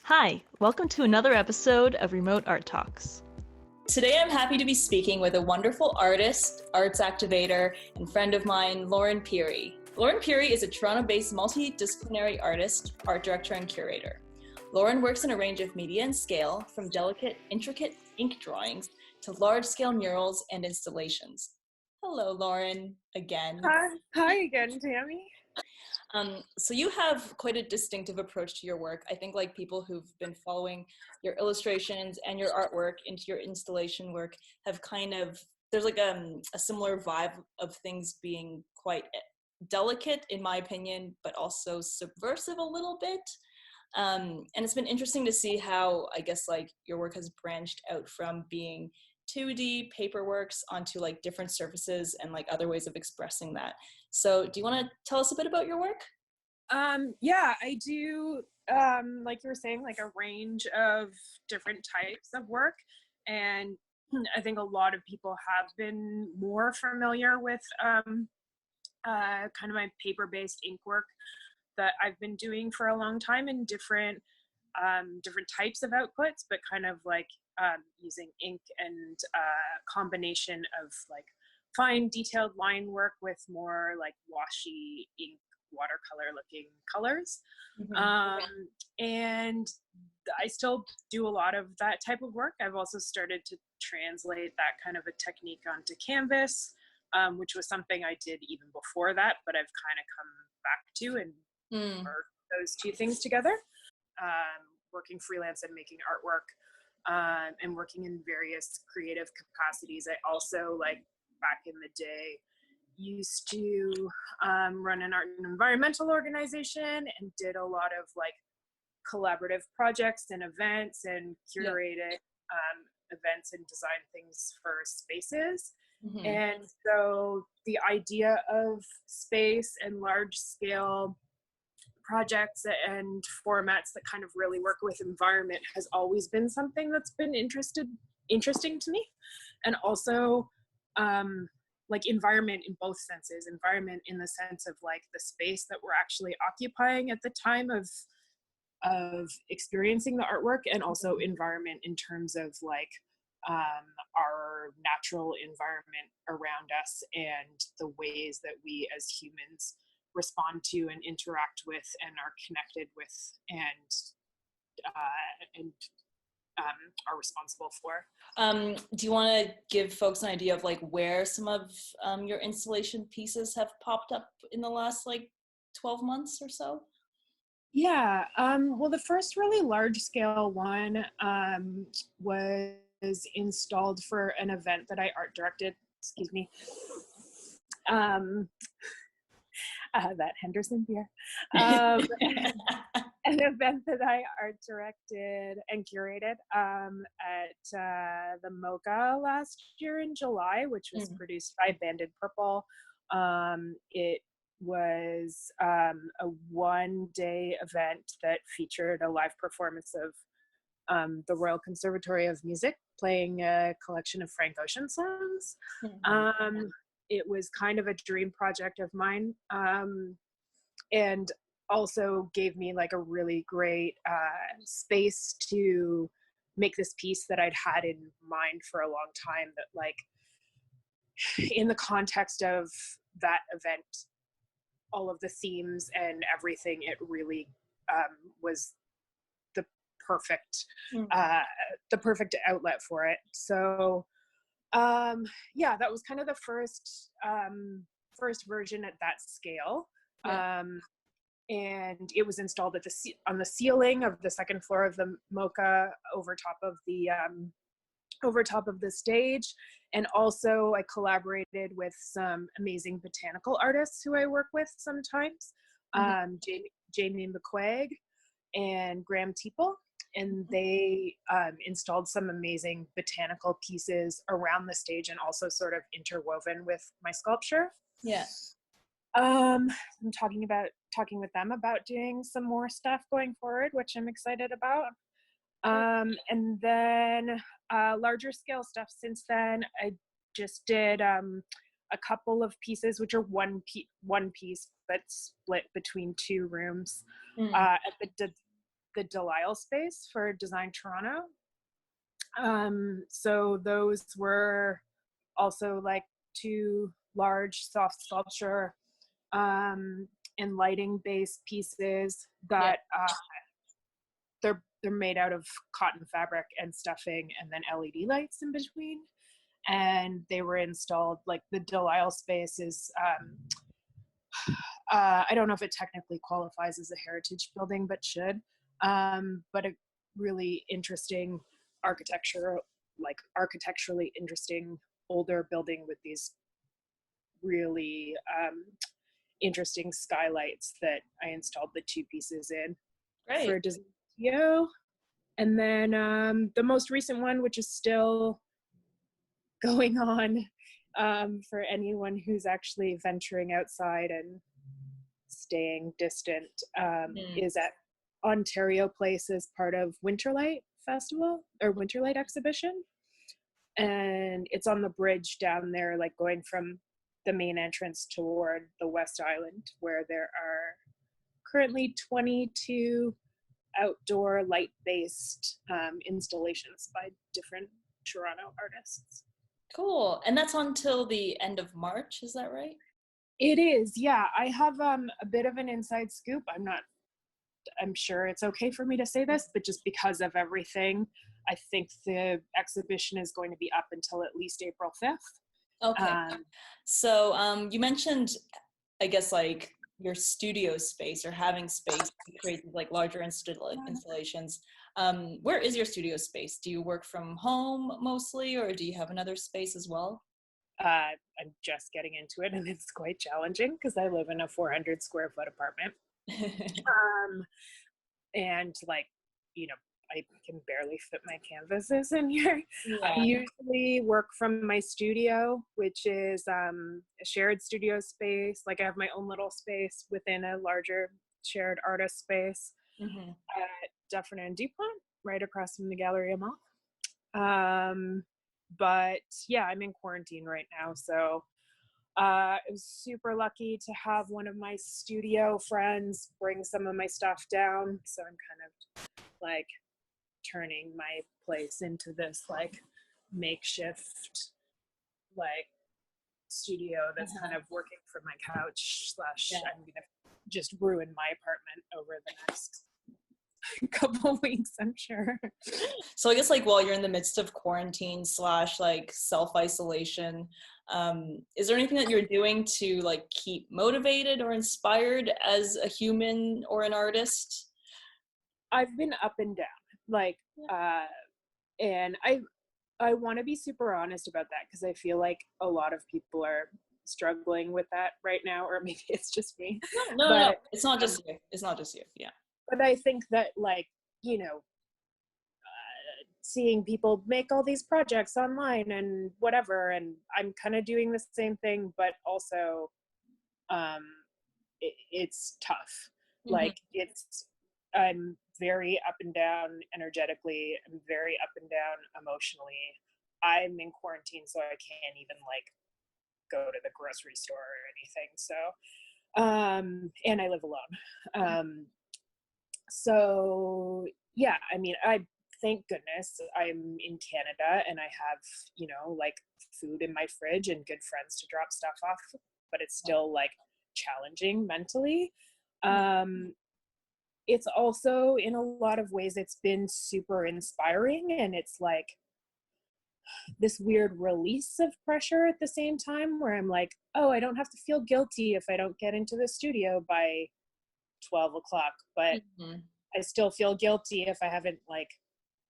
Hi, welcome to another episode of Remote Art Talks. Today I'm happy to be speaking with a wonderful artist, arts activator, and friend of mine, Lauren Pirie. Lauren Pirie is a Toronto-based multidisciplinary artist, art director, and curator. Lauren works in a range of media and scale, from delicate, intricate ink drawings to large-scale murals and installations. Hello, Lauren, again. Hi again, Tammy. So you have quite a distinctive approach to your work. I think like people who've been following your illustrations and your artwork into your installation work have there's like a similar vibe of things being quite delicate in my opinion, but also subversive a little bit. And it's been interesting to see how I guess like your work has branched out from being 2D paperworks onto like different surfaces and like other ways of expressing that. So do you want to tell us a bit about your work? Yeah, I do, like you were saying, like a range of different types of work. And I think a lot of people have been more familiar with kind of my paper-based ink work that I've been doing for a long time in different types of outputs, but kind of like using ink and combination of like fine detailed line work with more like washy ink watercolor looking colors. And I still do a lot of that type of work. I've also started to translate that kind of a technique onto canvas, which was something I did even before that, but I've kind of come back to and merged those two things together. Working freelance and making artwork, and working in various creative capacities. I also, like back in the day, used to run an art and environmental organization and did a lot of like collaborative projects and events and curated events and design things for spaces. And so the idea of space and large scale projects and formats that kind of really work with environment has always been something that's been interesting to me. And also like environment in both senses, environment in the sense of like the space that we're actually occupying at the time of experiencing the artwork, and also environment in terms of like our natural environment around us and the ways that we as humans respond to and interact with and are connected with and are responsible for. Do you want to give folks an idea of like where some of your installation pieces have popped up in the last like 12 months or so? Yeah, well, the first really large scale one was installed for an event that I art directed, that Henderson beer. An event that I art directed and curated at the MoCA last year in July, which was produced by Banded Purple. It was a one-day event that featured a live performance of the Royal Conservatory of Music playing a collection of Frank Ocean songs. It was kind of a dream project of mine, and also gave me like a really great space to make this piece that I'd had in mind for a long time, that like in the context of that event, all of the themes and everything, it really was the perfect outlet for it. So yeah, that was kind of the first version at that scale. And it was installed on the ceiling of the second floor of the MoCA over top of the stage. And also I collaborated with some amazing botanical artists who I work with sometimes, Jamie McQuaig and Graham Teeple. And they installed some amazing botanical pieces around the stage and also sort of interwoven with my sculpture. Yeah. I'm talking with them about doing some more stuff going forward, which I'm excited about. And then larger scale stuff since then, I just did a couple of pieces, which are one piece, but split between two rooms at the Delisle space for Design Toronto. So those were also like two large soft sculpture and lighting based pieces that they're made out of cotton fabric and stuffing and then LED lights in between. And they were installed, like the Delisle space is I don't know if it technically qualifies as a heritage building, but should. But a really interesting architecturally interesting older building with these really interesting skylights that I installed the two pieces in for Design. And then the most recent one, which is still going on for anyone who's actually venturing outside and staying distant, is at Ontario Place as part of Winterlight Festival or Winterlight Exhibition. And it's on the bridge down there, like going from the main entrance toward the West Island, where there are currently 22 outdoor light-based installations by different Toronto artists. Cool. And that's until the end of March, is that right? It is, yeah. I have a bit of an inside scoop. I'm sure it's okay for me to say this, but just because of everything, I think the exhibition is going to be up until at least April 5th. Okay. So you mentioned, I guess, like your studio space or having space to create like larger installations. Where is your studio space? Do you work from home mostly, or do you have another space as well? I'm just getting into it, and it's quite challenging because I live in a 400 square foot apartment. And like, you know, I can barely fit my canvases in here. Yeah. I usually work from my studio, which is a shared studio space. Like I have my own little space within a larger shared artist space at Dufferin and Dupont, right across from the Galleria Mall. But yeah, I'm in quarantine right now, so I was super lucky to have one of my studio friends bring some of my stuff down. So I'm kind of like turning my place into this like makeshift like studio that's kind of working from my couch / I'm gonna just ruin my apartment over the next couple weeks, I'm sure. So I guess like while you're in the midst of quarantine / like self-isolation, is there anything that you're doing to like keep motivated or inspired as a human or an artist? I've been up and down, like, and I want to be super honest about that because I feel like a lot of people are struggling with that right now, or maybe it's just me. No, it's not just you. It's not just you. Yeah. But I think that, like, you know, seeing people make all these projects online and whatever, and I'm kind of doing the same thing, but also it's tough. Like I'm very up and down energetically. I'm very up and down emotionally. I'm in quarantine, so I can't even like go to the grocery store or anything. So, and I live alone. So yeah, I mean, thank goodness I'm in Canada and I have, you know, like food in my fridge and good friends to drop stuff off, but it's still like challenging mentally. It's also in a lot of ways it's been super inspiring, and it's like this weird release of pressure at the same time where I'm like, oh, I don't have to feel guilty if I don't get into the studio by 12 o'clock, but I still feel guilty if I haven't like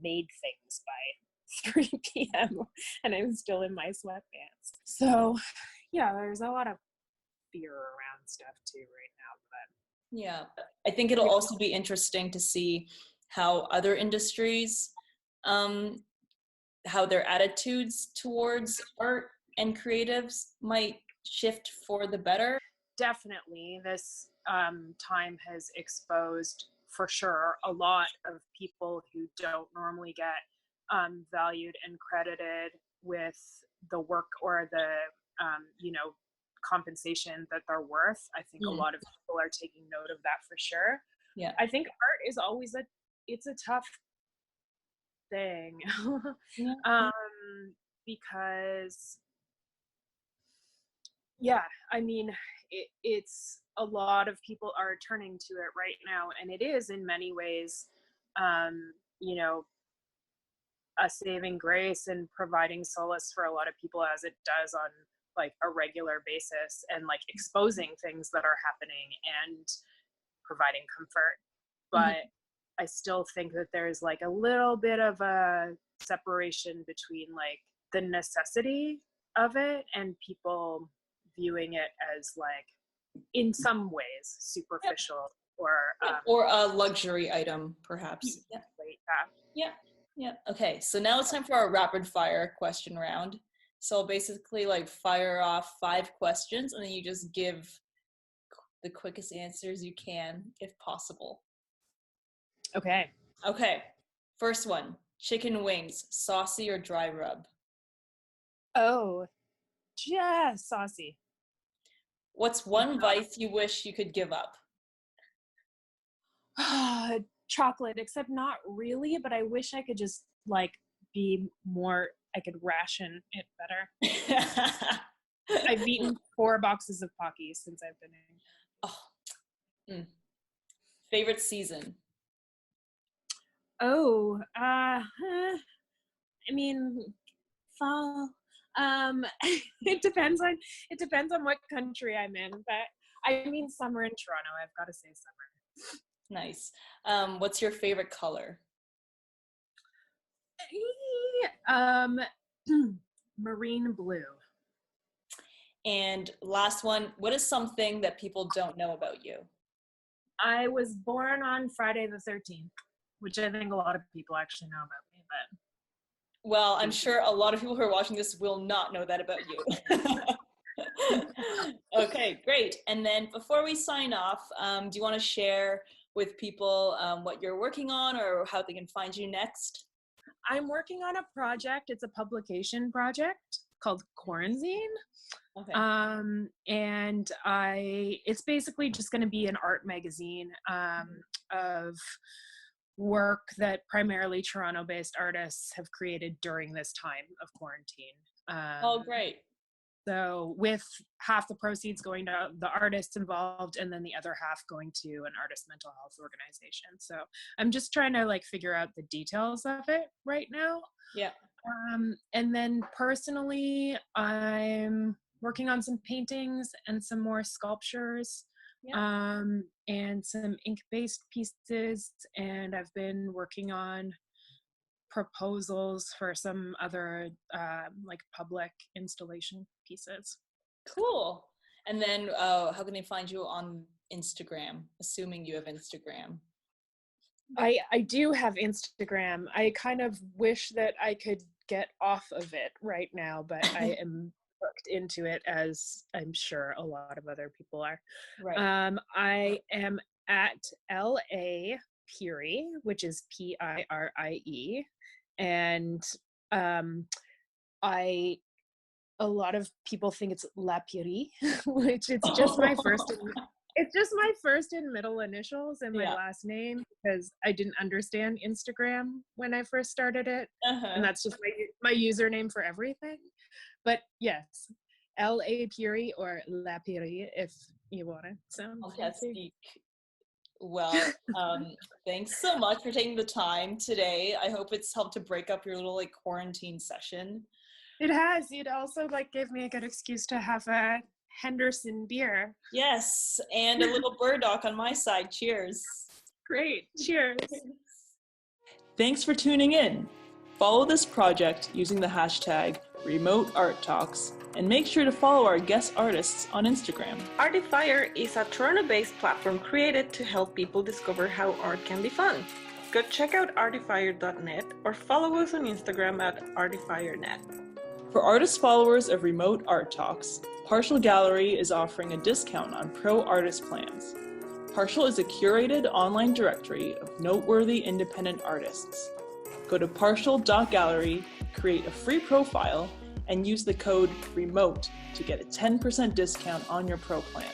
made things by 3 p.m. and I'm still in my sweatpants. So yeah, there's a lot of fear around stuff too right now. But yeah, I think it'll also be interesting to see how other industries, how their attitudes towards art and creatives might shift for the better. Definitely, this time has exposed for sure a lot of people who don't normally get valued and credited with the work or the you know, compensation that they're worth. I think a lot of people are taking note of that for sure. Yeah, I think art is always a it's a tough thing. Yeah. Because yeah, I mean, it's a lot of people are turning to it right now, and it is in many ways, you know, a saving grace and providing solace for a lot of people, as it does on like a regular basis, and like exposing things that are happening and providing comfort. But I still think that there's like a little bit of a separation between like the necessity of it and people viewing it as like in some ways superficial or a luxury item, perhaps. yeah. Yeah. Okay, so now it's time for our rapid fire question round. So I'll basically like fire off 5 questions, and then you just give the quickest answers you can, if possible. Okay. Okay, first one, chicken wings, saucy or dry rub? Oh, yeah, saucy. What's one vice you wish you could give up? Chocolate, except not really, but I wish I could just like be more, I could ration it better. I've eaten 4 boxes of Pocky since I've been in. Oh. Favorite season? Oh, I mean, fall. It depends on what country I'm in, but I mean summer in Toronto. I've got to say summer. Nice. What's your favorite color? Marine blue. And last one, what is something that people don't know about you? I was born on Friday the 13th, which I think a lot of people actually know about me, but well, I'm sure a lot of people who are watching this will not know that about you. Okay, great. And then before we sign off, do you want to share with people what you're working on or how they can find you next? I'm working on a project. It's a publication project called Quarantine. Okay. And it's basically just going to be an art magazine of work that primarily Toronto-based artists have created during this time of quarantine. Oh, great. So with half the proceeds going to the artists involved and then the other half going to an artist mental health organization. So I'm just trying to like figure out the details of it right now. Yeah. And then personally, I'm working on some paintings and some more sculptures, and some ink-based pieces. And I've been working on proposals for some other like public installation pieces. Cool. And then how can they find you on Instagram, assuming you have Instagram? I do have Instagram. I kind of wish that I could get off of it right now, but I am hooked into it, as I'm sure a lot of other people are. Right. I am at LA Pirie, which is Pirie, and a lot of people think it's La Pirie, which it's just my first. It's just my first and middle initials and my last name, because I didn't understand Instagram when I first started it. And that's just my username for everything. But yes, L.A. Pirie or La Pirie if you want it. Sound fancy. Well, thanks so much for taking the time today. I hope it's helped to break up your little like quarantine session. It has. It also like gave me a good excuse to have a Henderson beer. Yes, and a little burdock on my side. Cheers. Great. Cheers. Thanks for tuning in. Follow this project using the hashtag #RemoteArtTalks and make sure to follow our guest artists on Instagram. Artifier is a Toronto-based platform created to help people discover how art can be fun. Go check out artifier.net or follow us on Instagram at artifiernet. For artist followers of Remote Art Talks, Partial Gallery is offering a discount on pro artist plans. Partial is a curated online directory of noteworthy independent artists. Go to partial.gallery, create a free profile, and use the code REMOTE to get a 10% discount on your pro plan.